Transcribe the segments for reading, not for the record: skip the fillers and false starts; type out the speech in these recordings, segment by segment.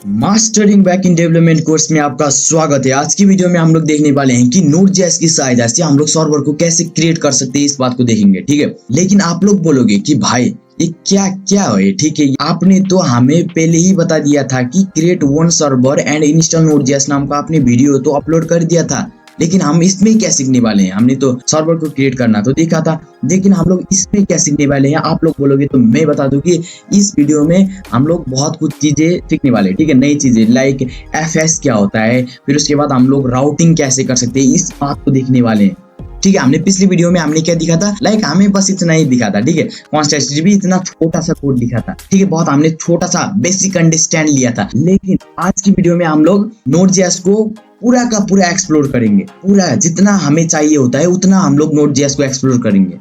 Mastering backend development course में आपका स्वागत है। आज की वीडियो में हम लोग देखने वाले हैं कि Node.js की सहायता से हम लोग सर्वर को कैसे क्रिएट कर सकते हैं, इस बात को देखेंगे। ठीक है, लेकिन आप लोग बोलोगे कि भाई ये क्या क्या है। ठीक है, आपने तो हमें पहले ही बता दिया था कि create one server and install Node.js नाम का आपने वीडियो तो अपलोड कर दिया था, लेकिन हम इसमें क्या सीखने वाले हैं। हमने तो सर्वर को क्रिएट करना तो देखा था, लेकिन हम लोग इसमें क्या सीखने वाले हैं आप लोग बोलोगे तो मैं बता दूं कि इस वीडियो में हम लोग बहुत कुछ चीजें सीखने वाले हैं। ठीक है, नई चीजें लाइक एफएस क्या होता है, फिर उसके बाद हम लोग राउटिंग कैसे कर सकते हैं, इस बात को देखने वाले हैं। ठीक है, हमने पिछली वीडियो में हमने क्या दिखा था, लाइक हमें बस इतना ही दिखा था। ठीक है, कॉन्स्ट भी इतना छोटा सा कोड दिखा था। ठीक है, बहुत हमने छोटा सा बेसिक अंडरस्टैंड लिया था, लेकिन आज की वीडियो में हम लोग Node.js को पूरा का पूरा एक्सप्लोर करेंगे। पूरा जितना हमें चाहिए होता है उतना हम लोग Node.js को एक्सप्लोर करेंगे।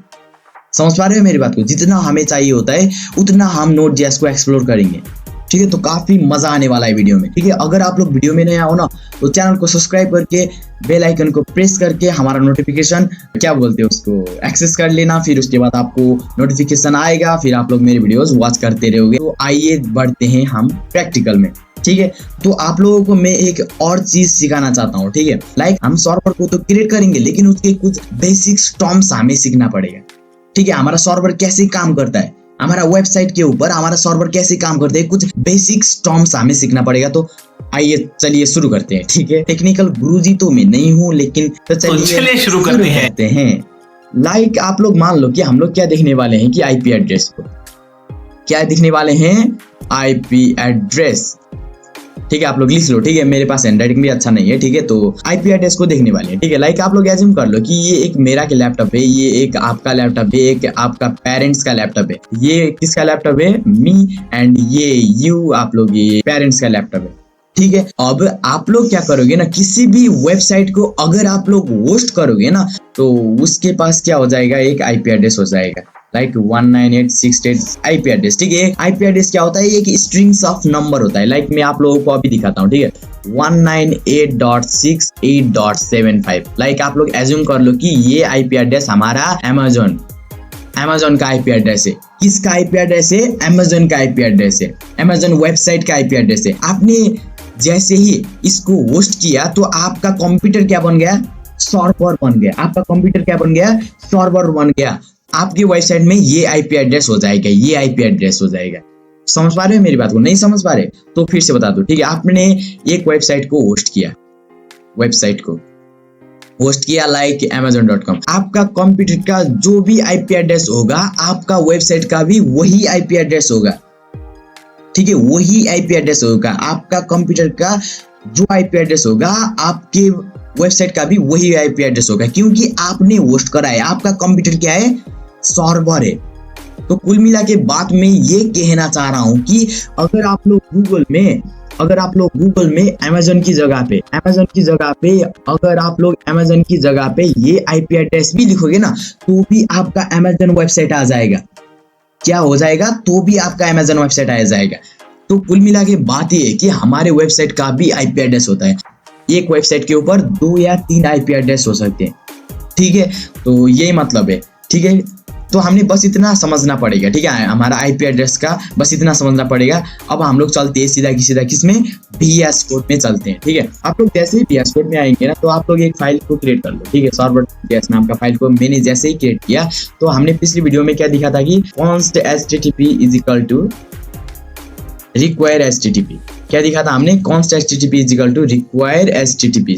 समझ पा रहे हो मेरी बात को? जितना हमें चाहिए होता है उतना हम Node.js को एक्सप्लोर करेंगे। ठीक है, तो काफी मजा आने वाला है वीडियो में। ठीक है, अगर आप लोग वीडियो में नए आओ ना तो चैनल को सब्सक्राइब करके बेल आइकन को प्रेस करके हमारा नोटिफिकेशन क्या बोलते हैं उसको एक्सेस कर लेना। फिर उसके बाद आपको नोटिफिकेशन आएगा, फिर आप लोग मेरे वीडियोस वॉच करते रहोगे। तो आइए बढ़ते हैं हम प्रैक्टिकल में। ठीक है, तो आप लोगों को मैं एक और चीज सिखाना चाहता हूँ। ठीक है, लाइक हम सर्वर को तो क्रिएट करेंगे, लेकिन उसके कुछ बेसिक टर्म्स हमें सीखना पड़ेगा। ठीक है, हमारा सर्वर कैसे काम करता है, हमारा वेबसाइट के ऊपर हमारा सर्वर कैसे काम करते हैं, कुछ बेसिक टर्म्स हमें सीखना पड़ेगा। तो आइए चलिए शुरू करते हैं। ठीक है, टेक्निकल गुरुजी तो मैं नहीं हूँ, लेकिन तो चलिए शुरू करते हैं। लाइक आप लोग मान लो कि हम लोग क्या देखने वाले हैं कि आईपी एड्रेस को क्या दिखने वाले हैं, आईपी एड्रेस। ठीक है, आप लोग लिख लो। ठीक है, मेरे पास हैंडराइटिंग भी अच्छा नहीं है। ठीक है, तो आईपी एड्रेस को देखने वाले हैं। ठीक है, लाइक आप लोग एज्यूम कर लो कि ये एक मेरा के लैपटॉप है, ये एक आपका लैपटॉप है, एक आपका पेरेंट्स का लैपटॉप है। ये किसका लैपटॉप है, मी, एंड ये यू आप लोग ये पेरेंट्स का लैपटॉप है। ठीक है, अब आप लोग क्या करोगे ना, किसी भी वेबसाइट को अगर आप लोग होस्ट करोगे ना तो उसके पास क्या हो जाएगा, एक आईपी एड्रेस हो जाएगा, लाइक 198.68 आईपी एड्रेस। ठीक है, आईपी एड्रेस क्या होता है, एक स्ट्रिंग्स ऑफ नंबर होता है। लाइक मैं आप लोगों को अभी दिखाता हूँ। ठीक है, 198.68.75। लाइक आप लोग एज्यूम कर लो कि ये आईपी एड्रेस हमारा अमेज़न का आईपी एड्रेस है। किसका आईपी एड्रेस है, अमेज़न का आईपी एड्रेस है, अमेज़न वेबसाइट का आईपी एड्रेस है। आपने जैसे ही इसको होस्ट किया तो आपका कंप्यूटर क्या बन गया, सर्वर बन गया। आपका कंप्यूटर क्या बन गया, सर्वर बन गया। आपकी वेबसाइट में ये आईपी एड्रेस हो जाएगा, ये आईपी एड्रेस हो जाएगा। समझ पा रहे हो मेरी बात को? नहीं समझ पा रहे तो फिर से बता दो। ठीक है, आपने एक वेबसाइट को होस्ट किया, लाइक amazon.com। आपका कंप्यूटर का जो भी आईपी एड्रेस होगा, आपका वेबसाइट का भी वही आईपी एड्रेस होगा। ठीक है, वही आईपी एड्रेस होगा। आपका कंप्यूटर का जो आईपी एड्रेस होगा, आपके वेबसाइट का भी वही आईपी एड्रेस होगा, क्योंकि आपने होस्ट करा है। आपका कंप्यूटर क्या है, सर्वर है। तो कुल मिला के बात में ये कहना चाह रहा हूं कि अगर आप लोग गूगल में अमेज़न की जगह पे अगर आप लोग अमेज़न की जगह पे ये आईपी एड्रेस भी लिखोगे ना तो भी आपका अमेज़न वेबसाइट आ जाएगा। क्या हो जाएगा, तो भी आपका अमेज़न वेबसाइट आ जाएगा। तो कुल मिला के बात ये है कि हमारे वेबसाइट का भी आईपी एड्रेस होता है। एक वेबसाइट के ऊपर 2 या 3 आईपी एड्रेस हो सकते हैं। ठीक है, तो यही मतलब है। ठीक है, तो हमने बस इतना समझना पड़ेगा। ठीक है, हमारा आईपी एड्रेस का बस इतना समझना पड़ेगा। अब हम लोग चलते हैं सीधा किसमें, VS कोड में चलते हैं। ठीक है, आप लोग जैसे ही VS कोड में आएंगे ना तो आप लोग एक फाइल को क्रिएट कर लो। ठीक है, server.js नाम का फाइल को मैंने जैसे ही क्रिएट किया तो हमने पिछली वीडियो में क्या दिखा था कि const http is equal to require http। क्या दिखा था हमने, const http is equal to require http,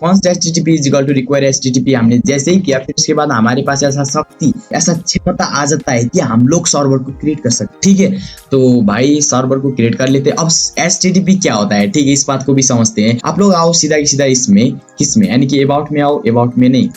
const http is equal to require http हमने जैसे ही किया, फिर उसके बाद हमारे पास ऐसा क्षमता आ जाता है कि हम लोग सर्वर को क्रिएट कर सकते। ठीक है, तो भाई सर्वर को क्रिएट कर लेते हैं। अब http क्या होता है, ठीक है, इस बात को भी समझते हैं। आप लोग आओ सीधा इसमें किसमें, यानी कि अबाउट में आओ, अबाउट में नहीं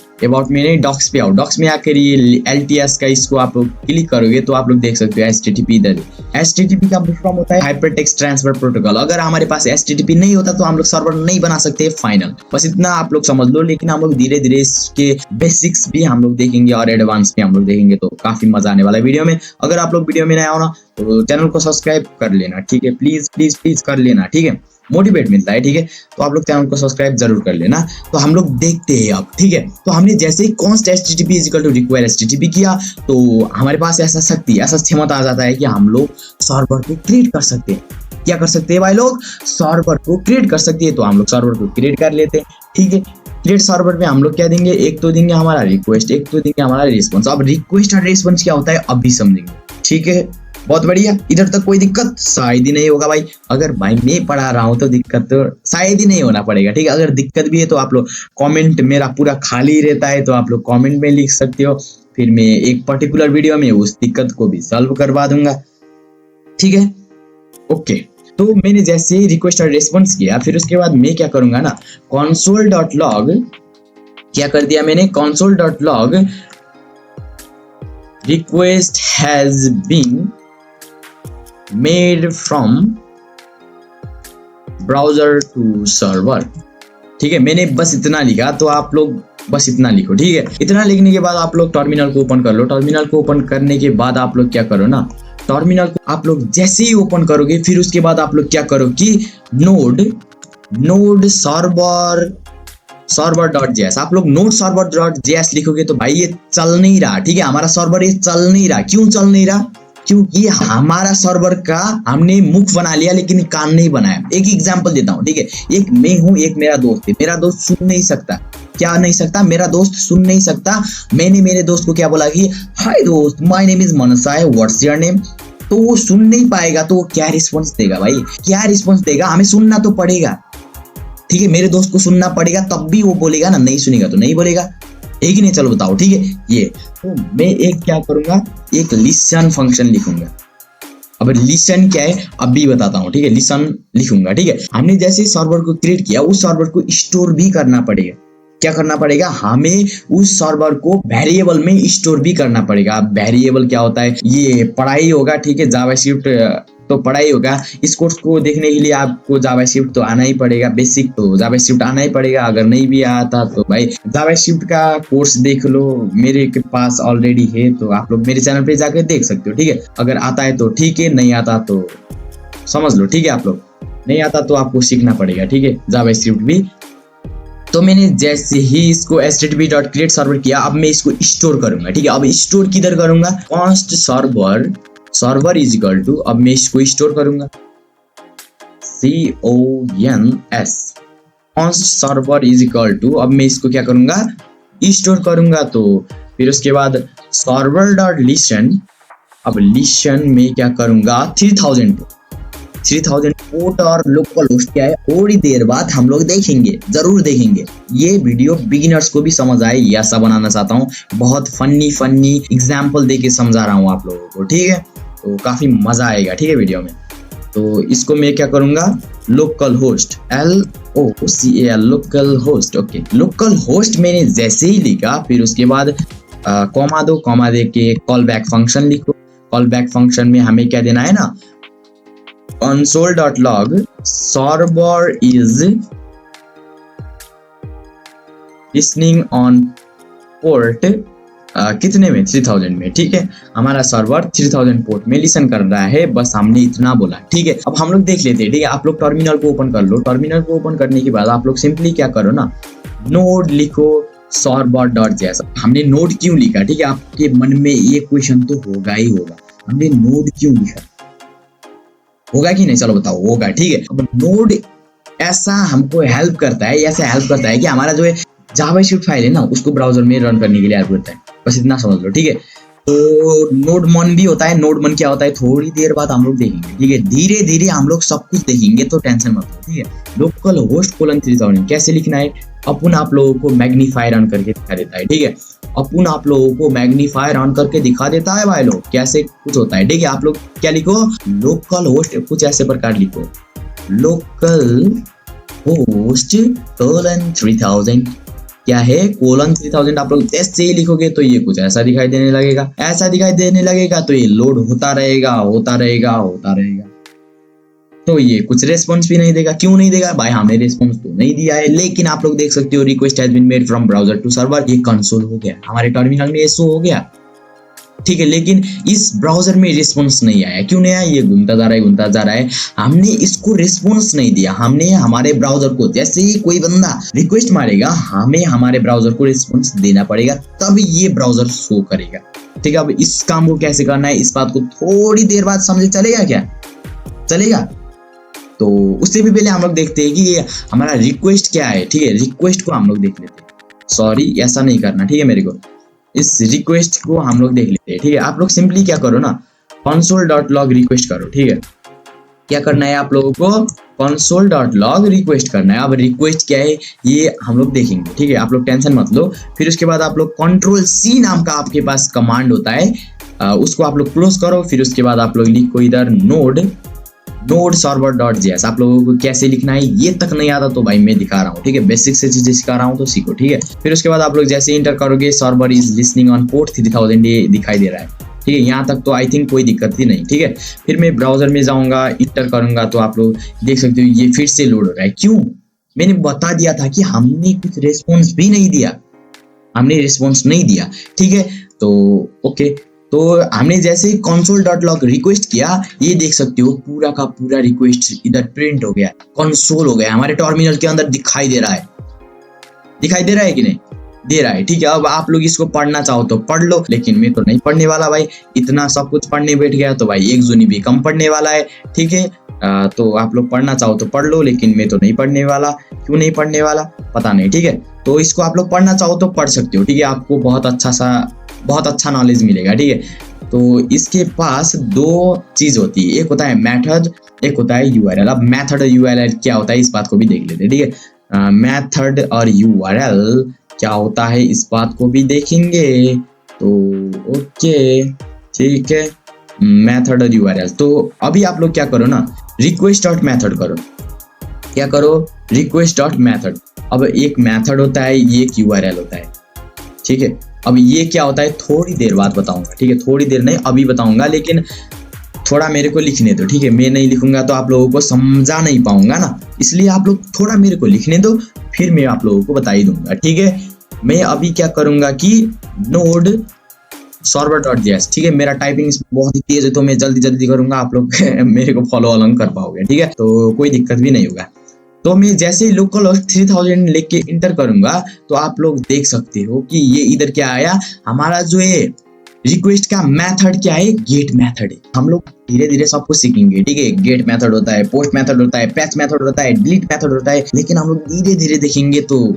डॉक्स पे आओ। डॉक्स में आकर ये LTS का इसको आप लोग क्लिक करोगे तो आप लोग देख सकते हो HTTP इधर। HTTP का फॉर्म होता है हाइपरटेक्स्ट ट्रांसफर प्रोटोकॉल। अगर हमारे पास HTTP नहीं होता तो हम लोग सर्वर नहीं बना सकते। फाइनल, बस इतना आप लोग समझ लो। लेकिन हम लोग धीरे धीरे इसके बेसिक्स भी हम लोग देखेंगे और एडवांस भी हम लोग देखेंगे, तो काफी मजा आने वाला है वीडियो में। अगर आप लोग वीडियो में नए आओ ना तो चैनल को सब्सक्राइब कर लेना। ठीक है, प्लीज कर लेना। ठीक है, मोटिवेट मिलता है। ठीक है, तो आप लोग चैनल को सब्सक्राइब जरूर कर लेना। तो हम लोग देखते हैं अब। ठीक है, तो हमने जैसे ही const http is equal to require http किया तो हमारे पास ऐसा क्षमता आ जाता है कि हम लोग सर्वर को क्रिएट कर सकते हैं। क्या कर सकते हैं भाई लोग, सर्वर को क्रिएट कर सकते हैं। तो हम लोग सर्वर को क्रिएट कर लेते हैं, ठीक है। क्रिएट सर्वर पे हम लोग क्या देंगे, एक तो देंगे हमारा रिक्वेस्ट, एक तो देंगे हमारा रिस्पॉन्स। अब रिक्वेस्ट और रिस्पॉन्स क्या होता है अभी समझेंगे, ठीक है। बहुत बढ़िया, इधर तक कोई दिक्कत शायद ही नहीं होगा भाई। अगर भाई मैं पढ़ा रहा हूँ तो दिक्कत तो शायद ही नहीं होना पड़ेगा, ठीक है। अगर दिक्कत भी है तो आप लोग कमेंट, मेरा पूरा खाली रहता है तो आप लोग कमेंट में लिख सकते हो, फिर मैं एक पर्टिकुलर वीडियो में उस दिक्कत को भी सॉल्व करवा दूंगा, ठीक है। ओके, तो मैंने जैसे ही रिक्वेस्ट और रिस्पॉन्स किया, फिर उसके बाद मैं क्या करूंगा ना, console.log क्या कर दिया मैंने, console.log request has been made from browser to server, ठीक है। मैंने बस इतना लिखा, तो आप लोग बस इतना लिखो, ठीक है। इतना लिखने के बाद आप लोग टर्मिनल को ओपन कर लो। टर्मिनल को ओपन करने के बाद आप लोग क्या करो ना, टर्मिनल को आप लोग जैसे ही ओपन करोगे, फिर उसके बाद आप लोग क्या करो कि नोड सर्वर.js, आप लोग नोड सर्वर.js लिखोगे तो भाई ये चल नहीं रहा, ठीक है। हमारा सर्वर ये चल नहीं रहा। क्यों चल नहीं रहा, क्योंकि हमारा सर्वर का हमने मुख बना लिया लेकिन कान नहीं बनाया। एक एग्जांपल देता हूँ, ठीक है। एक मैं हूँ, एक मेरा दोस्त है। मेरा दोस्त सुन नहीं सकता, क्या नहीं सकता, मेरा दोस्त सुन नहीं सकता। मैंने मेरे दोस्त को क्या बोला कि हाय दोस्त, माय नेम इज मनसाय, व्हाट्स योर नेम। तो वो सुन नहीं पाएगा, तो वो क्या रिस्पॉन्स देगा भाई, क्या रिस्पॉन्स देगा, हमें सुनना तो पड़ेगा, ठीक है। मेरे दोस्त को सुनना पड़ेगा तब भी वो बोलेगा ना, नहीं सुनेगा तो नहीं बोलेगा, एक ही नहीं। चलो बताओ, ठीक है। ये तो मैं एक क्या करूंगा, एक लिसन फंक्शन लिखूंगा। अब लिसन क्या है अभी बताता हूँ, ठीक है। लिसन लिखूंगा, ठीक है। हमने जैसे सर्वर को क्रिएट किया, उस सर्वर को स्टोर भी करना पड़ेगा। क्या करना पड़ेगा, हमें उस सर्वर को वेरिएबल में स्टोर भी करना पड़ेगा। वेरिएबल क्या होता है, ये पढ़ाई होगा, ठीक है। जावास्क्रिप्ट तो पढ़ाई होगा। इस कोर्स को देखने के लिए आपको जावास्क्रिप्ट तो आना ही पड़ेगा, बेसिक तो जावास्क्रिप्ट आना ही पड़ेगा। अगर नहीं भी आता तो भाई जावास्क्रिप्ट का कोर्स देख लो, मेरे के पास ऑलरेडी है, तो आप लोग मेरे चैनल पे जाकर देख सकते हो, ठीक है। अगर आता है तो ठीक है, नहीं आता तो समझ लो, ठीक है। आप लोग नहीं आता तो आपको सीखना पड़ेगा, ठीक है, जावास्क्रिप्ट भी। तो मैंने जैसे ही इसको http.create सर्वर किया, अब मैं इसको स्टोर करूंगा, ठीक है। अब स्टोर किधर करूंगा, const server is equal to, अब मैं इसको स्टोर करूंगा CONS, const server is equal to, अब मैं इसको क्या करूंगा, स्टोर करूंगा। तो फिर उसके बाद server.listen, अब लिसन में क्या करूंगा 3000 पोर्ट और लोकल होस्ट क्या है, थोड़ी देर बाद हम लोग देखेंगे, जरूर देखेंगे। ये वीडियो बिगिनर्स को भी समझ आए ऐसा बनाना चाहता हूँ। बहुत फनी एग्जाम्पल देके समझा रहा हूँ आप लोगों को, ठीक है। तो काफी मजा आएगा, ठीक है, वीडियो में। तो इसको मैं क्या करूंगा, local host LOCAL, local host, okay. Local host मैंने जैसे ही लिखा, फिर उसके बाद कॉमा दो, कॉमा दे के कॉल बैक फंक्शन लिखो। कॉल बैक फंक्शन में हमें क्या देना है ना, console.log server is listening on port कितने में, 3000 में, ठीक है। हमारा सर्वर 3000 पोर्ट में लिसन कर रहा है, बस हमने इतना बोला, ठीक है। अब हम लोग देख लेते हैं, ठीक है। आप लोग टर्मिनल को ओपन कर लो। टर्मिनल को ओपन करने के बाद आप लोग सिंपली क्या करो ना, नोड लिखो server.js। हमने नोड क्यों लिखा, ठीक है। आपके मन में ये क्वेश्चन तो होगा ही होगा, हमने नोड क्यों लिखा, होगा कि नहीं, चलो बताओ, होगा, ठीक है। अब नोड ऐसा हमको हेल्प करता है, ऐसा हेल्प करता है कि हमारा जो है जावास्क्रिप्ट फाइल है ना, उसको ब्राउजर में रन करने के लिए हेल्प करता है, बस इतना समझ लो, ठीक है। तो नोड मन भी होता है। नोड मन क्या होता है, थोड़ी देर बाद हम लोग देखेंगे, ठीक है। धीरे धीरे हम लोग सब कुछ देखेंगे, तो टेंशन मत लो, ठीक है। लोकल होस्ट कोलन 3000 कैसे लिखना है, अपन आप लोगों को मैग्नीफायर ऑन करके दिखा देता है, ठीक है। अपन आप लोगों को मैग्नीफायर ऑन करके दिखा देता है भाई लोग, कैसे कुछ होता है, ठीक है। आप लोग क्या लिखो, लोकल होस्ट, कुछ ऐसे प्रकार लिखो, लोकल होस्ट कोलन 3000, क्या है, कोलन 3000। आप लोग ऐसे ही लिखोगे तो ये कुछ ऐसा दिखाई देने लगेगा, ऐसा दिखाई देने लगेगा। तो ये लोड होता रहेगा। तो ये कुछ रेस्पॉन्स भी नहीं देगा। क्यों नहीं देगा भाई, हमने रेस्पॉन्स तो नहीं दिया है, लेकिन आप लोग देख सकते हो request has been made from browser to server, ये कंसोल हो गया, हमारे टर्मिनल में ये शो हो गया, ठीक है। लेकिन इस ब्राउजर में रिस्पॉन्स नहीं आया। क्यों नहीं आया, ये घूमता जा रहा है। हमने इसको रिस्पॉन्स नहीं दिया। हमने हमारे ब्राउजर को, जैसे ही कोई बंदा रिक्वेस्ट मारेगा, हमें हमारे ब्राउजर को रिस्पॉन्स देना पड़ेगा, तब ये ब्राउजर शो करेगा, ठीक है। अब इस काम को कैसे करना है, इस बात को थोड़ी देर बाद समझे चलेगा, क्या चलेगा, तो उससे भी पहले हम लोग देखते हैं कि ये हमारा रिक्वेस्ट क्या है। ठीक है, रिक्वेस्ट को हम लोग देख लेते हैं। सॉरी, ऐसा नहीं करना, ठीक है, मेरे को इस रिक्वेस्ट को हम लोग देख लेते हैं। ठीक है, आप लोग सिंपली क्या करो ना, console.log रिक्वेस्ट करो। ठीक है, क्या करना है आप लोगों को, console.log रिक्वेस्ट करना है। अब रिक्वेस्ट क्या है ये हम लोग देखेंगे। ठीक है, आप लोग टेंशन मत लो। फिर उसके बाद आप लोग Ctrl+C नाम का आपके पास कमांड होता है, उसको आप लोग क्लोज करो। फिर उसके बाद आप लोग लिखो इधर node server.js। आप लोगों को कैसे लिखना है ये तक नहीं आता तो भाई मैं दिखा रहा हूँ। ठीक है, बेसिक से चीजें सिखा रहा हूँ तो सीखो। ठीक है, फिर उसके बाद आप लोग जैसे इंटर करोगे server is listening on port 3000 ये दिखाई दे रहा है। ठीक है, यहाँ तक तो आई थिंक कोई दिक्कत ही नहीं। ठीक है, फिर मैं ब्राउजर में जाऊंगा, इंटर करूंगा तो आप लोग देख सकते हो ये फिर से लोड हो रहा है। क्यों, मैंने बता दिया था कि हमने कुछ रेस्पॉन्स भी नहीं दिया, हमने रिस्पॉन्स नहीं दिया। ठीक है, तो ओके, तो हमने जैसे ही console.log रिक्वेस्ट किया, ये देख सकते हो पूरा का पूरा रिक्वेस्ट इधर प्रिंट हो गया, कंसोल हो गया, हमारे टर्मिनल के अंदर दिखाई दे रहा है। दिखाई दे रहा है कि नहीं, दे रहा है। ठीक है, अब आप लोग इसको पढ़ना चाहो तो पढ़ लो, लेकिन मैं तो नहीं पढ़ने वाला भाई। इतना सब कुछ पढ़ने बैठ गया तो भाई 1 जूनी भी कम पढ़ने वाला है। ठीक है, तो आप लोग पढ़ना चाहो तो पढ़ लो, लेकिन मैं तो नहीं पढ़ने वाला। क्यों नहीं पढ़ने वाला पता नहीं। ठीक है, तो इसको आप लोग पढ़ना चाहो तो पढ़ सकते हो। ठीक है, आपको बहुत अच्छा नॉलेज मिलेगा। ठीक है, तो इसके पास 2 चीज होती है, एक होता है मेथड, एक होता है यूआरएल। अब मेथड और यूआरएल क्या होता है इस बात को भी देख लेते हैं। ठीक है, मेथड और यूआरएल क्या होता है इस बात को भी देखेंगे। तो ओके, ठीक है, मेथड और यूआरएल। तो अभी आप लोग क्या करो ना, request.method करो। क्या करो, request.method। अब एक मेथड होता है, ये एक यूआरएल होता है। ठीक है, अब ये क्या होता है थोड़ी देर बाद बताऊंगा। ठीक है, थोड़ी देर नहीं, अभी बताऊंगा, लेकिन थोड़ा मेरे को लिखने दो। ठीक है, मैं नहीं लिखूंगा तो आप लोगों को समझा नहीं पाऊंगा ना, इसलिए आप लोग थोड़ा मेरे को लिखने दो, फिर मैं आप लोगों को बता ही दूंगा। ठीक है, मैं अभी क्या करूंगा कि node server.js। ठीक है, मेरा टाइपिंग बहुत ही तेज है तो मैं जल्दी करूंगा, आप लोग मेरे को फॉलो अलॉन्ग कर पाओगे। ठीक है, तो कोई दिक्कत भी नहीं होगा। तो मैं जैसे ही लोकल होस्ट 3000 लेके इंटर करूंगा तो आप लोग देख सकते हो कि ये इधर क्या आया, हमारा जो है रिक्वेस्ट का मेथड क्या है, गेट मेथड है। हम लोग धीरे धीरे सब कुछ सीखेंगे। ठीक है, गेट मेथड होता है, पोस्ट मेथड होता है, पैच मेथड होता है, डिलीट मेथड होता है, लेकिन हम लोग धीरे धीरे देखेंगे, तो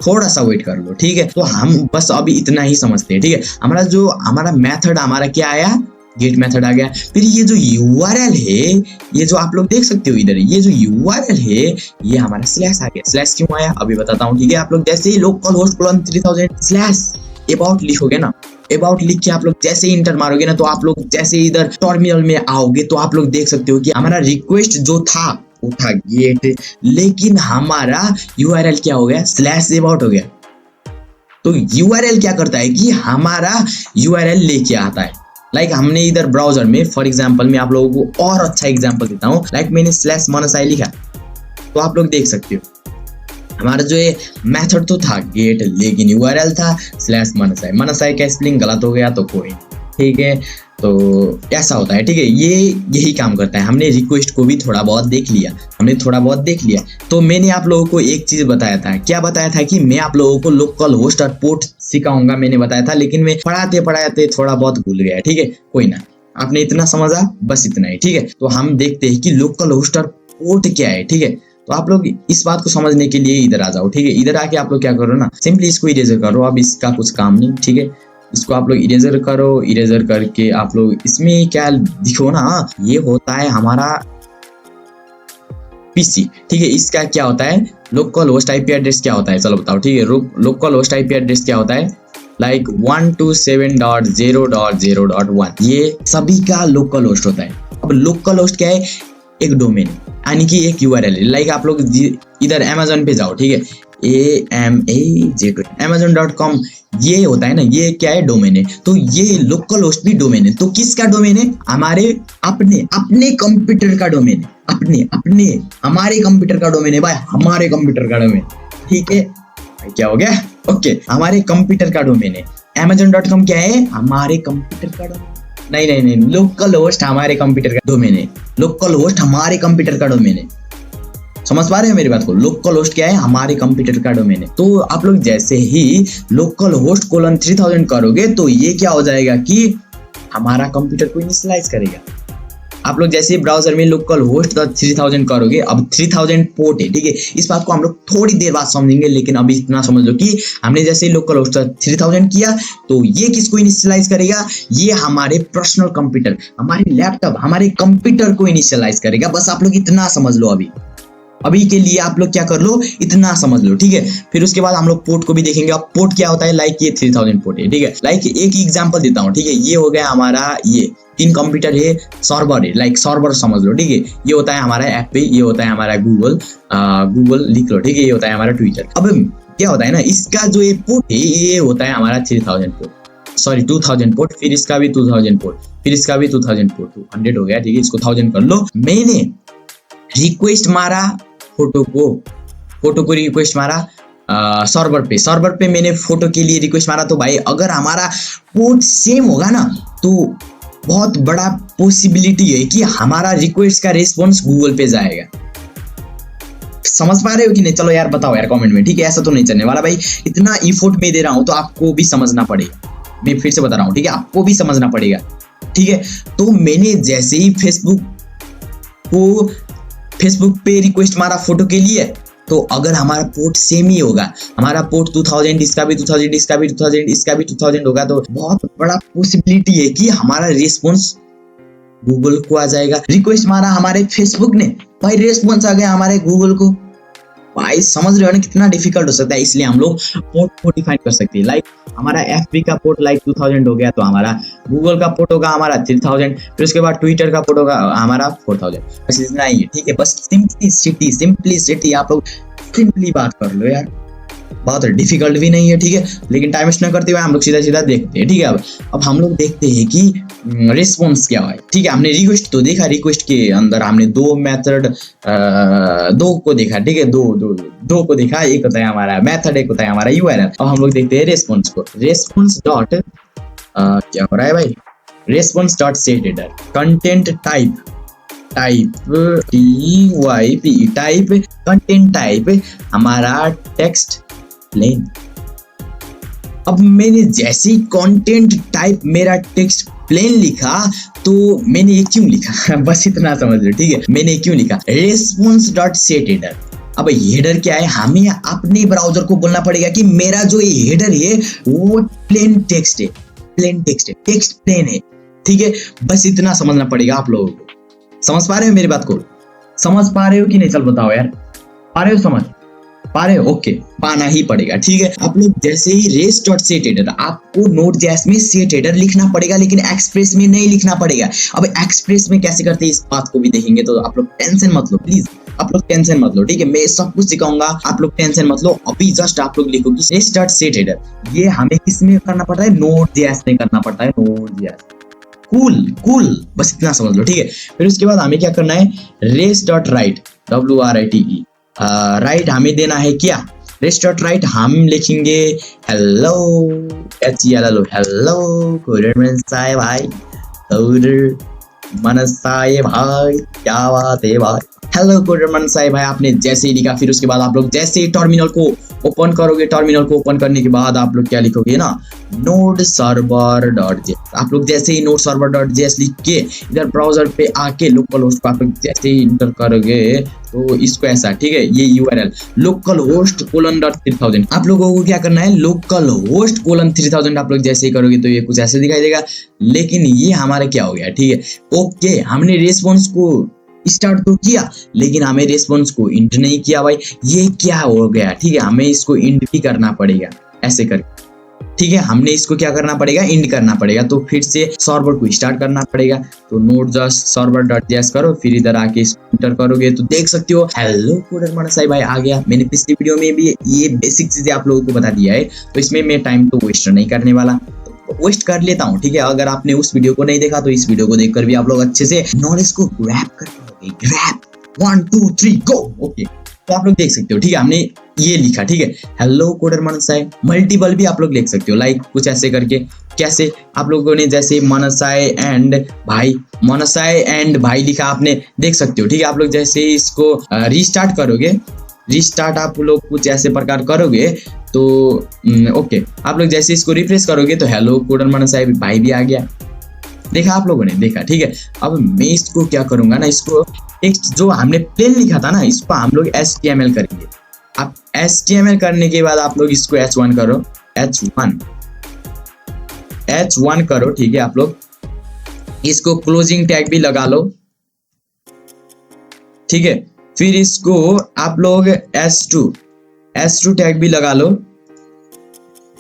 थोड़ा सा वेट कर लो। ठीक है, तो हम बस अभी इतना ही समझते हैं। ठीक है, हमारा मेथड हमारा क्या आया, गेट मेथड आ गया। फिर ये जो यूआरएल है, ये जो आप लोग देख सकते हो इधर, ये जो यूआरएल है ये हमारा स्लैश आ गया। स्लैश क्यों आया अभी बताता हूँ। ठीक है, आप लोग जैसे ही लोकल होस्ट 3000 स्लैश अबाउट लिखोगे ना, अबाउट लिख के आप लोग जैसे ही इंटर मारोगे ना, तो आप लोग जैसे ही इधर टर्मिनल में आओगे तो आप लोग देख सकते हो कि हमारा रिक्वेस्ट जो था वो था गेट, लेकिन हमारा यूआरएल क्या हो गया, स्लैश अबाउट हो गया। तो यूआरएल क्या करता है कि हमारा यूआरएल लेके आता है। लाइक हमने इधर ब्राउजर में, फॉर एग्जांपल मैं आप लोगों को और अच्छा एग्जांपल देता हूँ। लाइक मैंने स्लैश मनसाई लिखा तो आप लोग देख सकते हो हमारा जो ये मेथड तो था गेट, लेकिन यूआरएल था स्लैश मनसाई। मनसाई का स्पेलिंग गलत हो गया तो कोई, ठीक है, तो ऐसा होता है। ठीक है, ये यही काम करता है। हमने रिक्वेस्ट को भी थोड़ा बहुत देख लिया, तो मैंने आप लोगों को एक चीज बताया था। क्या बताया था कि मैं आप लोगों को लोकल होस्ट और पोर्ट सिखाऊंगा, मैंने बताया था, लेकिन मैं पढ़ाते थोड़ा बहुत भूल गया। ठीक है, कोई ना, आपने इतना समझा, बस इतना ही। ठीक है, तो हम देखते हैं कि लोकल होस्ट और पोर्ट क्या है। ठीक है, तो आप लोग इस बात को समझने के लिए इधर आ जाओ। ठीक है, इधर आके आप लोग क्या करो ना, सिंपली इसको इरेजर करो। अब इसका कुछ काम नहीं। ठीक है, इसको आप लोग इरेजर करो। इरेजर करके आप लोग इसमें क्या दिखो ना, ये होता है हमारा पीसी। ठीक है, इसका क्या होता है, लोकल होस्ट आईपी एड्रेस क्या होता है, चलो बताओ। ठीक है, लोकल होस्ट आईपी एड्रेस क्या होता है, लाइक 127.0.0.1, ये सभी का लोकल होस्ट होता है। अब लोकल होस्ट क्या है, एक डोमेन, यानी कि एक यूआरएल है। लाइक आप लोग इधर अमेजोन पे जाओ। ठीक है, amazon.com ये होता है ना, ये क्या है, डोमेन है। तो ये लोकल होस्ट भी डोमेन है। तो किसका डोमेन है, हमारे अपने कंप्यूटर का डोमेन है। हमारे कंप्यूटर का डोमेन है भाई, हमारे कंप्यूटर का डोमेन। ठीक है, क्या हो गया, ओके, हमारे कंप्यूटर का डोमेन है। amazon.com क्या है, हमारे कंप्यूटर का डोमेन। नहीं, लोकल होस्ट हमारे कंप्यूटर का डोमेन है। लोकल होस्ट हमारे कंप्यूटर का डोमेन है। समझ पा रहे हैं मेरी बात को, लोकल होस्ट क्या है, हमारे कंप्यूटर का डोमेन है। तो आप लोग जैसे ही लोकल होस्ट 3000 करोगे तो ये क्या हो जाएगा कि हमारा कंप्यूटर को इनिशियलाइज करेगा। आप लोग जैसे ब्राउजर में लोकल होस्ट 3000 करोगे, अब 3000 पोर्ट है, ठीक है। इस बात को हम लोग थोड़ी देर बाद समझेंगे, लेकिन अभी इतना समझ लो कि हमने जैसे लोकल होस्ट 3000 किया तो ये किसको इनिशियलाइज करेगा, ये हमारे पर्सनल कंप्यूटर, हमारे लैपटॉप, हमारे कंप्यूटर को इनिशियलाइज करेगा। बस आप लोग इतना समझ लो। अभी के लिए आप लोग क्या कर लो, इतना समझ लो, ठीक है। फिर उसके बाद हम लोग पोर्ट को भी देखेंगे। अब पोर्ट क्या होता है, लाइक ये 3000 पोर्ट है, ठीक है। लाइक एक एग्जांपल देता हूँ, ठीक है। ये हो गया हमारा, ये 3 कंप्यूटर है, सर्वर है, लाइक सर्वर समझ लो, ठीक है। ये होता है हमारा ऐप पे, ये होता है हमारा गूगल लिख लो, ठीक है। ये होता है हमारा ट्विटर। अब क्या होता है ना, इसका जो ये पोर्ट है ये होता है हमारा 3000 पोर्ट, सॉरी 2000 पोर्ट, फिर इसका भी 2000 पोर्ट, फिर इसका भी 2000 पोर्ट, 200 हो गया, ठीक है। इसको 1000 कर लो। मैंने रिक्वेस्ट मारा फोटो को रिक्वेस्ट मारा सर्वर पे मैंने फोटो के लिए रिक्वेस्ट मारा। तो भाई अगर हमारा पोर्ट सेम होगा ना तो बहुत बड़ा पॉसिबिलिटी है कि हमारा रिक्वेस्ट का रिस्पॉन्स गूगल पे जाएगा। समझ पा रहे हो कि नहीं? चलो यार बताओ यार कमेंट में, ठीक है। ऐसा तो नहीं चलने वाला भाई, इतना इफोर्ट मैं दे रहा हूं तो आपको भी समझना पड़ेगा। मैं फिर से बता रहा हूं, ठीक है, आपको भी समझना पड़ेगा, ठीक है। तो मैंने जैसे ही फेसबुक पे रिक्वेस्ट मारा फोटो के लिए, तो अगर हमारा पोर्ट सेम ही होगा, हमारा पोर्ट 2000, इसका भी 2000, इसका भी 2000, इसका भी 2000 होगा, तो बहुत बड़ा पॉसिबिलिटी है कि हमारा रिस्पॉन्स गूगल को आ जाएगा। रिक्वेस्ट मारा हमारे फेसबुक ने, भाई रिस्पॉन्स आ गया हमारे गूगल को। भाई समझ रहे हो ना कितना डिफिकल्ट हो सकता है। इसलिए हम लोग पोर्ट को डिफाइन कर सकते हैं। लाइक हमारा एफबी का पोर्ट लाइक 2000 हो गया, तो हमारा गूगल का पोर्ट होगा हमारा 3000, फिर उसके बाद ट्विटर का पोर्ट होगा हमारा 4000। बस इतना ही है, ठीक है। बस सिंपलिसिटी आप लोग सिंपली बात कर लो यार, बहुत डिफिकल्ट भी नहीं है, ठीक है। लेकिन टाइम वेस्ट न करते हुए हम लोग सीधा देखते हैं, ठीक है। अब हम लोग देखते हैं कि रिस्पॉन्स क्या है, ठीक है। हमने रिक्वेस्ट तो देखा, रिक्वेस्ट के अंदर हमने 2 मेथड 2 को देखा, ठीक है। दो को देखा, एक होता है हमारा मेथड, एक होता है हमारा यूआरएल। अब हम लोग देखते हैं रिस्पॉन्स को। रिस्पॉन्स डॉट क्या हो रहा है भाई, response dot set header content type content type हमारा टेक्स्ट प्लेन। अब मैंने जैसे ही कंटेंट टाइप मेरा टेक्स्ट प्लेन लिखा, तो मैंने ये क्यों लिखा बस इतना समझ लो, ठीक है। मैंने क्यों लिखा रेस्पॉन्स डॉट सेट हेडर। अब हेडर क्या है, हमें अपने ब्राउजर को बोलना पड़ेगा कि मेरा जो ये हेडर है वो प्लेन टेक्स्ट है, टेक्स्ट प्लेन है, ठीक है। बस इतना समझना पड़ेगा आप लोगों को। समझ पा रहे हो मेरी बात को? समझ पा रहे हो कि नहीं? चल बताओ यार, पा रहे हो, समझ पा रहे हो? ओके, पाना ही पड़ेगा, ठीक है। आप लोग जैसे ही रेस डॉट सेट हेडर, आपको नोड.जेएस में सेट हेडर लिखना पड़ेगा, लेकिन एक्सप्रेस में नहीं लिखना पड़ेगा। अब एक्सप्रेस में कैसे करते हैं इस बात को भी देखेंगे, तो आप लोग टेंशन मत लो प्लीज, आप लोग टेंशन मत लो, ठीक है। मैं सब कुछ सिखाऊंगा, आप लोग टेंशन मत लो। अभी जस्ट आप लोग लिखो कि रेस डॉट सेट हेडर, ये हमें किस में करना पड़ता है, नोड.जेएस में करना पड़ता है, नोड.जेएस। कूल, बस इतना समझ लो, ठीक है। फिर उसके बाद हमें क्या करना है, res dot write, WRITE write हमें देना है क्या, रेस डॉट राइट हम लिखेंगे हेलो, HELLO, हेलो कोडर मनसाय भाई, क्या बात है भाई, हेलो कोडर मनसाय भाई। आपने जैसे ही लिखा, फिर उसके बाद आप लोग जैसे ही टर्मिनल को ओपन करोगे, टर्मिनल को ओपन करने के बाद आप लोग क्या लिखोगे ना, नोड सर्वर डॉट जेएस। आप लोग जैसे ही नोड सर्वर डॉट जेएस लिख के इधर ब्राउजर पे आके लोकल होस्ट को आप लोग जैसे ही इंटर करोगे, तो इसको ऐसा, ठीक है, ये यूआरएल लोकल होस्ट :3000। आप लोगों को क्या करना है, लोकल होस्ट :3000 आप लोग जैसे ही करोगे तो ये कुछ ऐसे दिखाई देगा। लेकिन ये हमारा क्या हो गया, ठीक है। ओके, हमने रेस्पॉन्स को स्टार्ट तो किया, लेकिन हमें रेस्पॉन्स को इंड नहीं किया भाई, ये क्या हो गया, ठीक है। हमें इसको इंड भी करना पड़ेगा ऐसे करके, ठीक है। हमने इसको क्या करना पड़ेगा, इंड करना पड़ेगा। तो फिर से सर्वर को स्टार्ट करना पड़ेगा, तो node just server dot JS करो, फिर इधर आके इंटर करोगे तो देख सकते हो हेलो कोडर मनसाय भाई आ गया। मैंने पिछली वीडियो में भी ये बेसिक चीजें आप लोगों को बता दिया है, तो इसमें मैं टाइम तो वेस्ट नहीं करने वाला, वेस्ट कर लेता हूँ, ठीक है। अगर आपने उस वीडियो को नहीं देखा तो इस वीडियो को देखकर भी आप लोग अच्छे से नॉलेज को ग्रैब कर पाओगे। ग्रैब 1 2 3 गो। ओके, तो आप लोग देख सकते हो, ठीक है। हमने ये लिखा, ठीक है, हेलो कोडर मनसाय। मल्टीपल भी आप लोग लिख सकते हो, लाइक कुछ ऐसे करके। कैसे, आप लोगों ने जैसे मनसाय एंड भाई लिखा, आपने देख सकते हो, ठीक है। आप लोग जैसे इसको रीस्टार्ट करोगे, रीस्टार्ट आप लोग कुछ ऐसे प्रकार करोगे तो ओके, आप लोग जैसे इसको रिफ्रेश करोगे तो हेलो कोडर मनसाय भाई भी आ गया। देखा आप लोगों ने, देखा, ठीक है। अब मैं इसको क्या करूंगा ना, इसको टेक्स्ट जो हमने प्लेन लिखा था ना, इसको हम लोग HTML करेंगे। अब HTML करने के बाद आप लोग इसको H1 करो, H1 करो, ठीक है। आप लोग इसको क्लोजिंग टैग भी लगा लो, ठीक है। फिर इसको आप लोग S2 टैग भी लगा लो,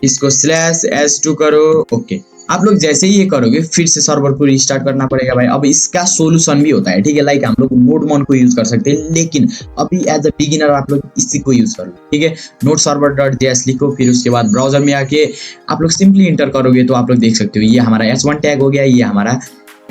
इसको /S2 करो, ओके। आप लोग जैसे ही ये करोगे फिर से सर्वर को रिस्टार्ट करना पड़ेगा भाई। अब इसका सोल्यूशन भी होता है, ठीक है। लाइक हम लोग नोडमॉन को यूज कर सकते हैं, लेकिन अभी एज अ बिगिनर आप लोग इसी को यूज कर लो, ठीक है। node-server.js लिखो, फिर उसके बाद ब्राउजर में आके आप लोग सिंपली इंटर करोगे तो आप लोग देख सकते हो ये हमारा S1 टैग हो गया, ये हमारा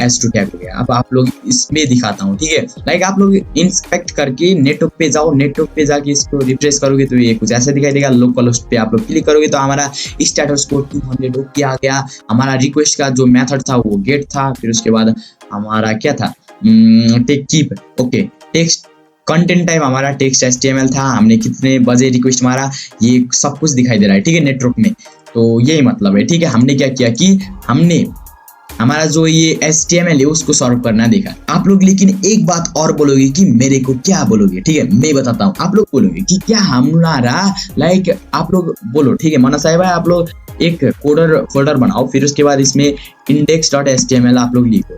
S2 टैग हो गया। अब आप लोग इसमें दिखाता हूँ, ठीक है। लाइक आप लोग इंस्पेक्ट करके नेटवर्क पे जाओ, नेटवर्क पे जाके इसको रिफ्रेश करोगे तो ये कुछ ऐसा दिखाई देगा। लोकल होस्ट पे आप लोग क्लिक करोगे तो हमारा स्टेटस कोड 200 ओके आ गया। हमारा रिक्वेस्ट का जो मेथड था वो गेट था, फिर उसके बाद हमारा क्या था, टेक कीप, ओके। टेक्स्ट कंटेंट टाइप हमारा टेक्स्ट HTML था, हमने कितने बजे रिक्वेस्ट मारा ये सब कुछ दिखाई दे रहा है, ठीक है, नेटवर्क में। तो यही मतलब है, ठीक है। हमने क्या किया कि हमने हमारा जो ये HTML है उसको सॉल्व करना देखा आप लोग। लेकिन एक बात और बोलोगे कि मेरे को क्या बोलोगे, ठीक है, मैं बताता हूँ। आप लोग बोलोगे कि क्या हमारा लाइक आप लोग बोलो, ठीक है, मना साहिब है, आप लोग एक फोल्डर बनाओ, फिर उसके बाद इसमें index.html आप लोग लिखो,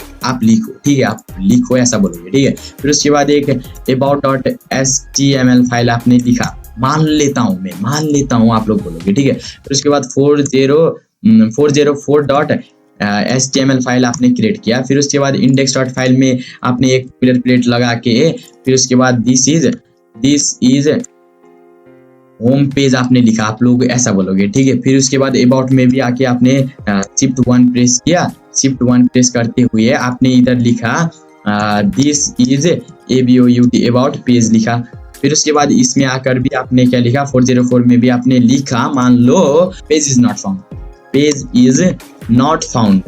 ठीक है, आप लिखो ऐसा बोलोगे, ठीक है। फिर उसके बाद एक about.html फाइल आपने लिखा, मान लेता हूँ आप लोग बोलोगे, ठीक है। फिर उसके बाद 404 HTML फाइल आपने क्रिएट किया, फिर उसके बाद index.file में आपने एक पिलर प्लेट लगा के, फिर उसके बाद दिस इज होम पेज आपने लिखा, आप लोग ऐसा बोलोगे, ठीक है। फिर उसके बाद अबाउट में भी आके आपने Shift1 प्रेस किया, Shift1 प्रेस करते हुए आपने इधर लिखा दिस इज अबाउट पेज लिखा। फिर उसके बाद इसमें आकर भी आपने क्या लिखा, 404 में भी आपने लिखा, मान लो पेज इज नॉट फाउंड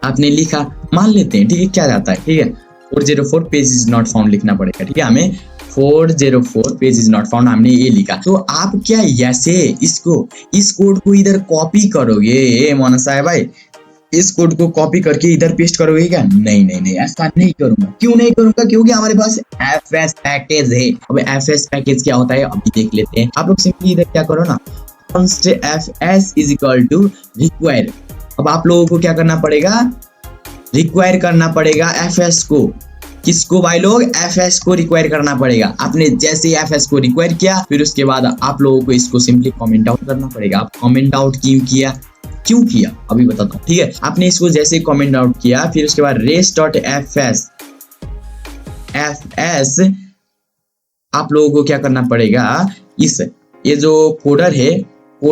आपने लिखा, मान लेते हैं, ठीक है, क्या जाता है, ठीक है। 404 पेज इज नॉट फाउंड लिखना पड़ेगा, ठीक है। हमें 404 पेज इज नॉट फाउंड हमने ये लिखा। तो आप क्या ऐसे इस कोड को इधर कॉपी करोगे मोनसा है भाई, इस कोड को कॉपी करके इधर पेस्ट करोगे क्या? नहीं, ऐसा नहीं करूंगा। क्यों नहीं करूंगा? क्योंकि हमारे पास FS पैकेज है। अब FS पैकेज क्या होता है अभी देख लेते हैं। आप लोग सिंपली इधर क्या करो ना, const fs is equal to require। अब आप लोगों को क्या करना पड़ेगा, रिक्वायर करना पड़ेगा fs को। किसको भाई लोग? fs को रिक्वायर करना पड़ेगा। आपने जैसे ही fs को रिक्वायर किया, फिर उसके बाद आप लोगों को इसको सिंपली कमेंट आउट करना पड़ेगा। आप कमेंट आउट क्यों किया अभी बताता हूँ, ठीक है। आपने इसको जैसे ही कमेंट आउट किया, फिर उसके बाद res.fs आप लोगों को क्या करना पड़ेगा, ये जो कोडर /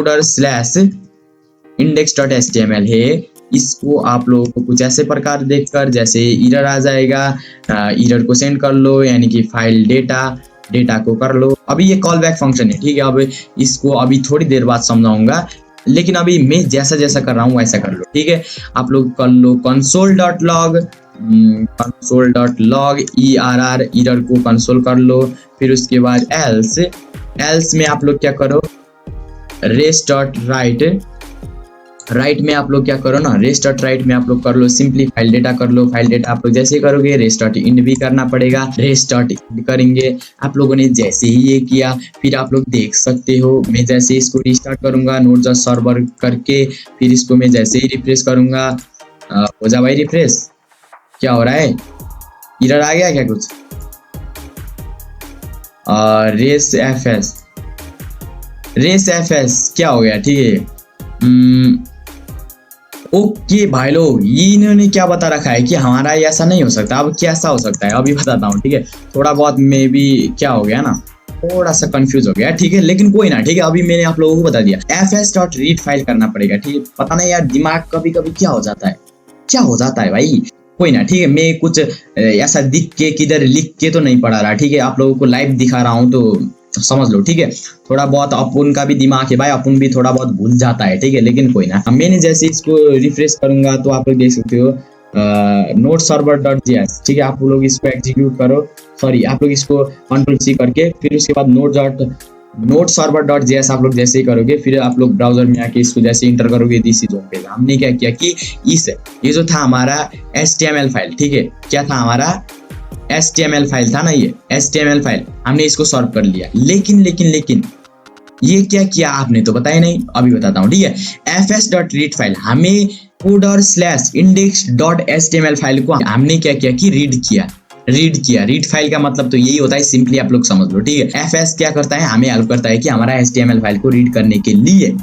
index.html है, इसको आप लोगों को कुछ ऐसे प्रकार देखकर, जैसे एरर आ जाएगा, एरर को सेंड कर लो, यानी कि फाइल डेटा को कर लो। अभी ये कॉल बैक फंक्शन है, ठीक है। अब इसको अभी थोड़ी देर बाद समझाऊंगा, लेकिन अभी मैं जैसा कर रहा हूँ वैसा कर लो, ठीक है। आप लोग कर लो console.log एरर को कंसोल कर लो। फिर उसके बाद एल्स में आप लोग क्या करो, res.write में आप लोग क्या करो ना, res.write में आप लोग कर लो सिंपली फाइल डेटा कर लो। फाइल डेटा आप लोग जैसे करोगे, res.ind भी करना पड़ेगा। res.ind करेंगे आप लोगों ने जैसे ही ये किया, फिर आप लोग देख सकते हो मैं जैसे इसको रिस्टार्ट करूंगा node.server करके, फिर इसको मैं जैसे ही रिफ्रेश करूंगा, हो जा भाई रिफ्रेश, क्या हो रहा है, एरर आ गया क्या कुछ? res.fs क्या हो गया, ठीक है। ओके भाई लोग, ये इन्होंने क्या बता रखा है कि हमारा ऐसा नहीं हो सकता। अब कैसा हो सकता है अभी बताता हूँ, ठीक है। थोड़ा बहुत मे भी क्या हो गया ना, थोड़ा सा कंफ्यूज हो गया, ठीक है, लेकिन कोई ना, ठीक है। अभी मैंने आप लोगों को बता दिया, fs.read फाइल करना पड़ेगा, ठीक है। पता नहीं यार, दिमाग कभी कभी क्या हो जाता है भाई, कोई ना, ठीक है। मैं कुछ ऐसा दिख के किधर लिख के तो नहीं पढ़ा रहा, ठीक है। आप लोगों को लाइव दिखा रहा हूँ तो समझ लो, ठीक है। थोड़ा बहुत अपन का भी दिमाग है भाई, अपन भी थोड़ा बहुत भूल जाता है, ठीक है, लेकिन कोई ना। मैंने जैसे इसको रिफ्रेश करूंगा तो आप लोग देख सकते हो node-server.js, ठीक है। आप लोग इसको एग्जीक्यूट करो, सॉरी आप लोग इसको Ctrl+C करके, फिर उसके बाद नोड सर्वर डॉट जेएस आप लोग जैसे ही करोगे, फिर आप लोग ब्राउजर में आके इसको जैसे इंटर करोगे, दिस इज होम पेज। हमने क्या किया कि ये जो था हमारा HTML फाइल, ठीक है, क्या था हमारा HTML फाइल था ना, ये HTML फाइल हमने इसको सॉर्व कर लिया। लेकिन ये क्या किया आपने तो बताया नहीं, अभी बताता हूँ, ठीक है। fs.read फाइल हमें coder slash index dot HTML file को हमने क्या किया कि रीड किया। रीड फाइल का मतलब तो यही होता है, सिंपली आप लोग समझ लो, ठीक है। fs क्या करता है, हमें हेल्प करता है कि हमारा HTML फाइल को रीड करने के लिए,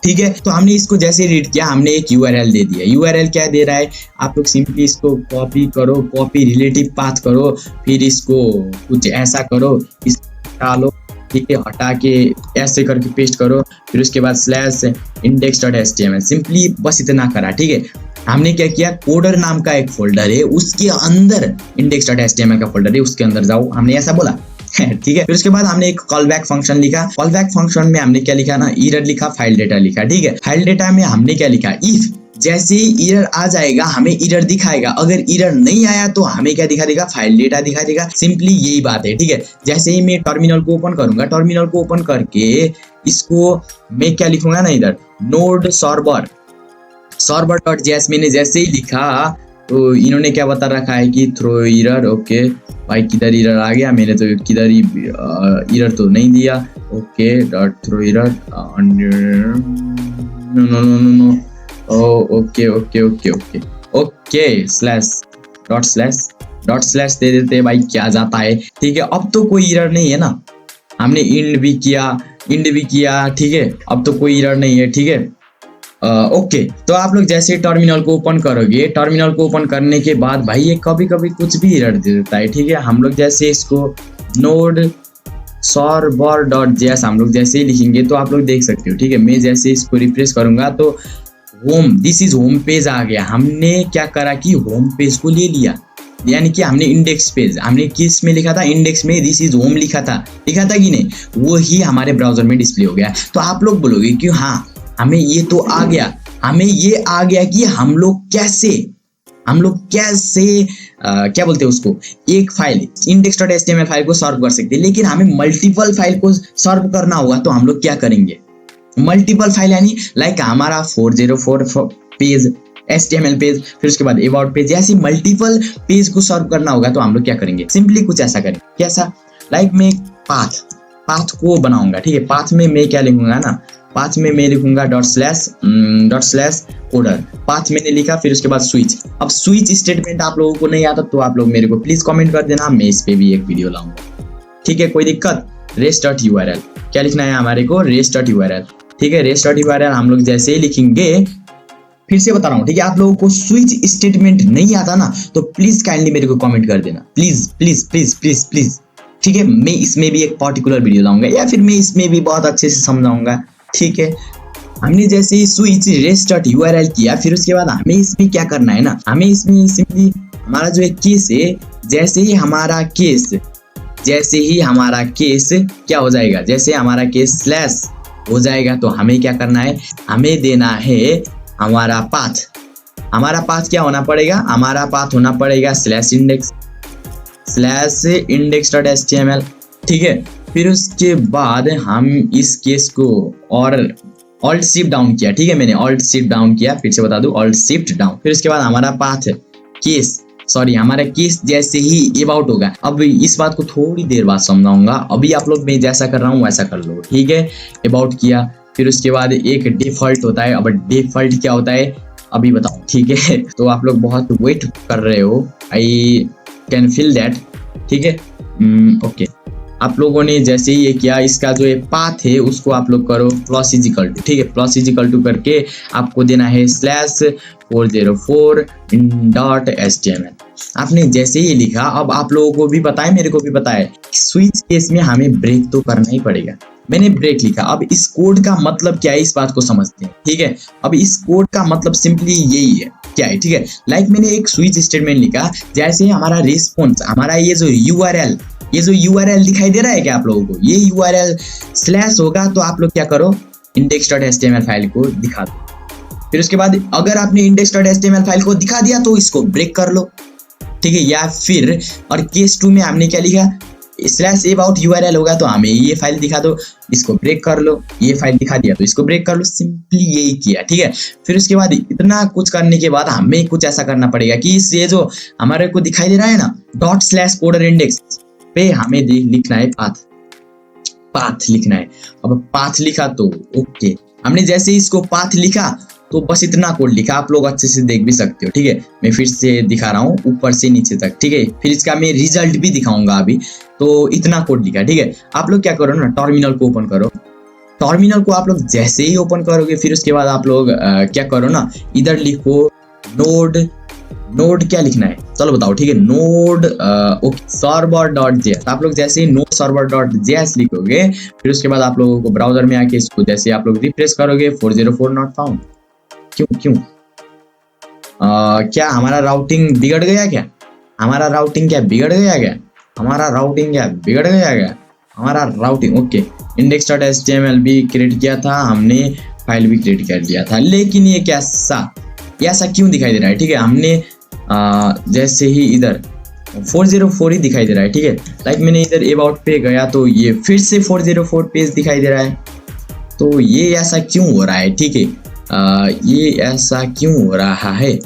ठीक है। तो हमने इसको जैसे रीड किया, हमने एक URL दे दिया। URL क्या दे रहा है, आप लोग सिंपली इसको कॉपी करो, कॉपी रिलेटिव पाथ करो, फिर इसको कुछ ऐसा करो, इसको डालो, ठीक है, हटा के ऐसे करके पेस्ट करो, फिर उसके बाद स्लैश index.html, सिंपली बस इतना करा, ठीक है। हमने क्या किया, कोडर नाम का एक फोल्डर है, उसके अंदर index.html का फोल्डर है, उसके अंदर जाओ, हमने ऐसा बोला ठीक है। फिर उसके बाद हमने एक कॉल बैक फंक्शन लिखा। कॉल बैक फंक्शन में हमने क्या लिखा ना, एरर लिखा, फाइल डेटा लिखा, ठीक है। फाइल डेटा में हमने क्या लिखा, इफ जैसे ही एरर आ जाएगा हमें एरर दिखाएगा, अगर एरर नहीं आया तो हमें क्या दिखा देगा, फाइल डेटा दिखा देगा। सिंपली यही बात है, ठीक है। जैसे ही मैं टर्मिनल को ओपन करूंगा, टर्मिनल को ओपन करके इसको मैं क्या लिखूंगा ना, इधर नोड सर्वर डॉट जेएस मैंने जैसे ही लिखा तो इन्होंने क्या बता रखा है कि थ्रो एरर। ओके भाई, किधर एरर आ गया, मैंने तो किधर ही एरर तो नहीं दिया। Okay dot throw error, no okay dot slash दे देते भाई, क्या जाता है, ठीक है। अब तो कोई एरर नहीं है ना, हमने इंड भी किया, ठीक है, अब तो कोई एरर नहीं है, ठीक है। ओके, तो आप लोग जैसे टर्मिनल को ओपन करोगे, टर्मिनल को ओपन करने के बाद भाई ये कभी कभी कुछ भी एरर दे देता है, ठीक है। हम लोग जैसे इसको नोड सर्वर डॉट जेएस हम लोग जैसे ही लिखेंगे तो आप लोग देख सकते हो, ठीक है। मैं जैसे इसको रिफ्रेश करूंगा तो दिस इज होम पेज आ गया। हमने क्या करा कि होम पेज को ले लिया, यानी कि हमने इंडेक्स पेज, हमने किस में लिखा था, इंडेक्स में दिस इज होम लिखा था कि नहीं, वो ही हमारे ब्राउजर में डिस्प्ले हो गया। तो आप लोग बोलोगे कि हाँ हमें ये तो आ गया, कि हम लोग कैसे क्या बोलते हैं उसको, एक फाइल index.html फाइल को सर्व कर सकते हैं, लेकिन हमें मल्टीपल फाइल को सर्व करना होगा। तो हम लोग क्या करेंगे, मल्टीपल फाइल यानी लाइक हमारा 404 पेज HTML पेज, फिर उसके बाद अबाउट पेज, ऐसे मल्टीपल पेज को सर्व करना होगा। तो हम लोग क्या करेंगे, सिंपली कुछ ऐसा करेंगे, कैसा, लाइक मैं पाथ को बनाऊंगा, ठीक है। पाथ में मैं क्या लिखूंगा ना, पाथ में मैं लिखूंगा डॉट स्लैश कोडर, पाथ मैंने लिखा, फिर उसके बाद स्विच। अब स्विच स्टेटमेंट आप लोगों को नहीं आता तो आप लोग मेरे को प्लीज कमेंट कर देना, मैं इस पे भी एक वीडियो लाऊंगा, ठीक है, कोई दिक्कत। res.url क्या लिखना है हमारे को, res.url, ठीक है। res.url हम लोग जैसे ही लिखेंगे, फिर से बता रहा हूँ, ठीक है। आप लोगों को स्विच स्टेटमेंट नहीं आता ना तो प्लीज काइंडली मेरे को कमेंट कर देना, प्लीज, ठीक है। मैं इसमें भी एक पर्टिकुलर वीडियो लाऊंगा, या फिर मैं इसमें भी बहुत अच्छे से समझाऊंगा, ठीक है। हमने जैसे ही स्विच res.url किया, फिर उसके बाद हमें इसमें क्या करना है ना, हमें इसमें सिंपली हमारा जो एक केस है, जैसे ही हमारा केस क्या हो जाएगा, जैसे हमारा केस स्लैश हो जाएगा तो हमें क्या करना है, हमें देना है हमारा पाथ क्या होना पड़ेगा, हमारा पाथ होना पड़ेगा स्लैश index.html, ठीक है। फिर उसके बाद हम इस केस को और ऑल्ट शिफ्ट डाउन किया, ठीक है, मैंने ऑल्ट शिफ्ट डाउन किया, फिर से बता दूं, ऑल्ट शिफ्ट डाउन। फिर उसके बाद हमारा हमारा केस जैसे ही अबाउट होगा। अब इस बात को थोड़ी देर बाद समझाऊंगा, अभी आप लोग मैं जैसा कर रहा हूँ वैसा कर लो, ठीक है। अबाउट किया, फिर उसके बाद एक डिफॉल्ट होता है। अब डिफॉल्ट क्या होता है अभी बताऊं, ठीक है। तो आप लोग बहुत वेट कर रहे हो, आई कैन फील दैट, ठीक है। ओके, आप लोगों ने जैसे ही ये किया, इसका जो ये पाथ है उसको आप लोग करो +, ठीक है। += करके आपको देना है /404.html। आपने जैसे ही लिखा, अब आप लोगों को भी पता है, मेरे को भी पता है, स्विच केस में हमें ब्रेक तो करना ही पड़ेगा। मैंने ब्रेक लिखा। अब इस कोड का मतलब क्या है, इस बात को समझते हैं, ठीक है। अब इस कोड का मतलब सिंपली यही है, क्या है, ठीक है। लाइक मैंने एक स्विच स्टेटमेंट लिखा, जैसे हमारा रिस्पॉन्स, हमारा ये जो URL दिखाई दे रहा है क्या आप लोगों को, ये URL स्लैश होगा तो आप लोग क्या करो, index.html फाइल को दिखा दो। फिर उसके बाद अगर आपने index.html फाइल को दिखा दिया तो इसको ब्रेक कर लो, ठीक है। या फिर और केस 2 में हमने क्या लिखा, स्लैश अबाउट यूआरएल होगा तो हमें ये फाइल दिखा दो, इसको ब्रेक कर लो, ये फाइल दिखा दिया तो इसको ब्रेक कर लो, सिंपली यही किया, ठीक है। फिर उसके बाद इतना कुछ करने के बाद हमें कुछ ऐसा करना पड़ेगा कि ये जो हमारे को दिखाई दे रहा है ना डॉट स्लैश कोडर इंडेक्स पे हमें लिखना है पाथ लिखना है। अब पाथ लिखा तो ओके, हमने जैसे ही इसको पाथ लिखा तो बस इतना कोड लिखा, आप लोग अच्छे से देख भी सकते हो, ठीक है। मैं फिर से दिखा रहा हूँ ऊपर से नीचे तक, ठीक है। फिर इसका मैं रिजल्ट भी दिखाऊंगा अभी। तो इतना कोड लिखा, ठीक है। आप लोग क्या करो ना, टर्मिनल को ओपन करो। टर्मिनल को आप लोग जैसे ही ओपन करोगे फिर उसके बाद आप लोग क्या करो ना, इधर लिखो नोड क्या लिखना है चलो बताओ, ठीक है। Node okay server dot JS, आप लोग जैसे ही नोड सर्वर डॉट जेएस लिखोगे फिर उसके बाद आप लोगों को ब्राउजर में आके इसको जैसे आप लोग रिफ्रेश करोगे 404 नॉट फाउंड। क्यों क्या हमारा राउटिंग बिगड़ गया क्या? हमारा राउटिंग क्या बिगड़ गया क्या? हमारा राउटिंग क्या बिगड़ गया क्या? हमारा राउटिंग ओके, index.html भी क्रिएट किया था हमने, फाइल भी क्रिएट कर दिया था, लेकिन ये ऐसा क्यों दिखाई दे रहा है? ठीक है, हमने जैसे ही इधर 404 ही दिखाई दे रहा है, ठीक है। लाइक मैंने इधर अबाउट पे गया तो ये फिर से 404 पेज दिखाई दे रहा है, तो ये ऐसा क्यों हो रहा है? ठीक है, ये ऐसा क्यों हो रहा है?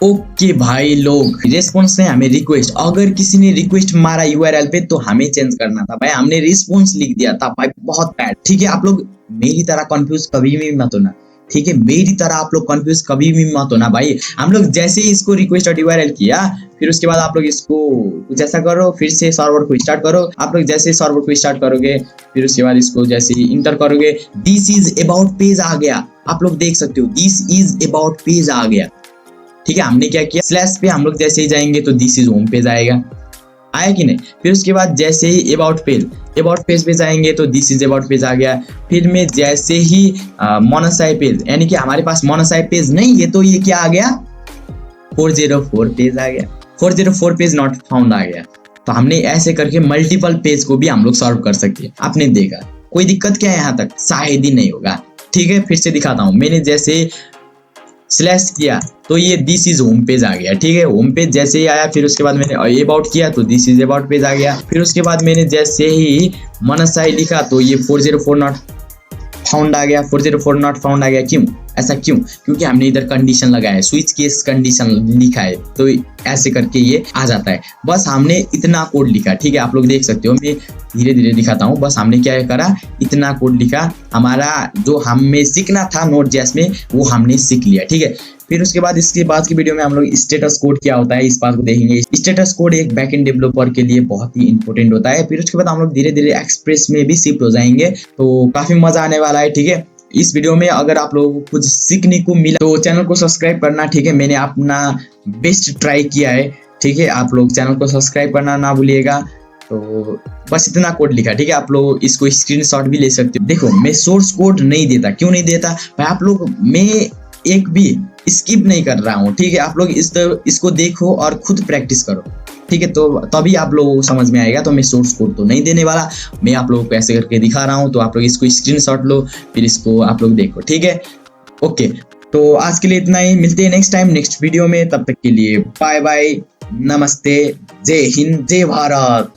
ओके भाई लोग, रिस्पॉन्स ने हमें रिक्वेस्ट, अगर किसी ने रिक्वेस्ट मारा यूआरएल पे तो हमें चेंज करना था भाई, हमने रिस्पॉन्स लिख दिया था भाई, बहुत बैड। ठीक है, आप लोग मेरी तरह कंफ्यूज कभी भी मत होना, ठीक है, मेरी तरह आप लोग कंफ्यूज कभी भी मत होना भाई। हम लोग जैसे ही इसको रिक्वेस्ट यूआरएल किया फिर उसके बाद आप लोग इसको कुछ ऐसा करो, फिर से सर्वर को स्टार्ट करो। आप लोग जैसे सर्वर को स्टार्ट करोगे फिर उसके बाद इसको जैसे ही इंटर करोगे दिस इज अबाउट पेज आ गया, आप लोग देख सकते हो दिस इज अबाउट पेज आ गया। ठीक है, हमने क्या किया, स्लैश पे हम लोग जैसे ही जाएंगे तो दिस इज होम पेज आएगा, आया कि नहीं। फिर उसके बाद जैसे ही अबाउट पेज पे जाएंगे तो दिस इज अबाउट पेज आ गया। फिर में जैसे ही मोनोसाई पेज, यानी कि हमारे पास मोनोसाई पेज नहीं है तो ये क्या आ गया, 404 पेज आ गया, 404 पेज नॉट फाउंड आ गया। तो हमने ऐसे करके मल्टीपल पेज को भी हम लोग सॉल्व कर सकते हैं। आपने देखा कोई दिक्कत क्या है यहाँ तक? शायद ही नहीं होगा। ठीक है, फिर से दिखाता हूँ, मैंने जैसे स्लैश किया तो ये दिस इज होम पेज आ गया। ठीक है, होम पेज जैसे ही आया फिर उसके बाद मैंने अबाउट किया तो दिस इज अबाउट पेज आ गया। फिर उसके बाद मैंने जैसे ही मनसाई लिखा तो ये 404 नॉट फाउंड आ गया, 404 नॉट फाउंड आ गया। क्यों ऐसा क्यों? क्योंकि हमने इधर कंडीशन लगाया है, स्विच केस कंडीशन लिखा है, तो ऐसे करके ये आ जाता है। बस हमने इतना कोड लिखा, ठीक है, आप लोग देख सकते हो, मैं धीरे धीरे दिखाता हूँ। बस हमने क्या करा, इतना कोड लिखा, हमारा जो हमें सीखना था नोड.js में वो हमने सीख लिया। ठीक है, फिर उसके बाद इसके बाद की वीडियो में हम लोग स्टेटस कोड क्या होता है इस बात को देखेंगे। स्टेटस कोड एक बैकएंड डेवलपर के लिए बहुत ही इंपॉर्टेंट होता है। फिर उसके बाद हम लोग धीरे धीरे एक्सप्रेस में भी शिफ्ट हो जाएंगे, तो काफी मजा आने वाला है। ठीक है, इस वीडियो में अगर आप लोगों को कुछ सीखने को मिला तो चैनल को सब्सक्राइब करना। ठीक है, मैंने अपना बेस्ट ट्राई किया है। ठीक है, आप लोग चैनल को सब्सक्राइब करना ना भूलिएगा। तो बस इतना कोड लिखा, ठीक है, आप लोग इसको स्क्रीनशॉट भी ले सकते हो। देखो मैं सोर्स कोड नहीं देता, क्यों नहीं देता भाई? आप लोग, मैं एक भी स्किप नहीं कर रहा हूँ। ठीक है, आप लोग इसको देखो और खुद प्रैक्टिस करो। ठीक है, तो तभी आप लोगों को समझ में आएगा। तो मैं सोर्स कोड तो नहीं देने वाला, मैं आप लोगों को ऐसे करके दिखा रहा हूँ, तो आप लोग इसको स्क्रीनशॉट लो फिर इसको आप लोग देखो। ठीक है, ओके, तो आज के लिए इतना ही, मिलते हैं नेक्स्ट टाइम नेक्स्ट वीडियो में। तब तक के लिए बाय बाय, नमस्ते, जय हिंद, जय भारत।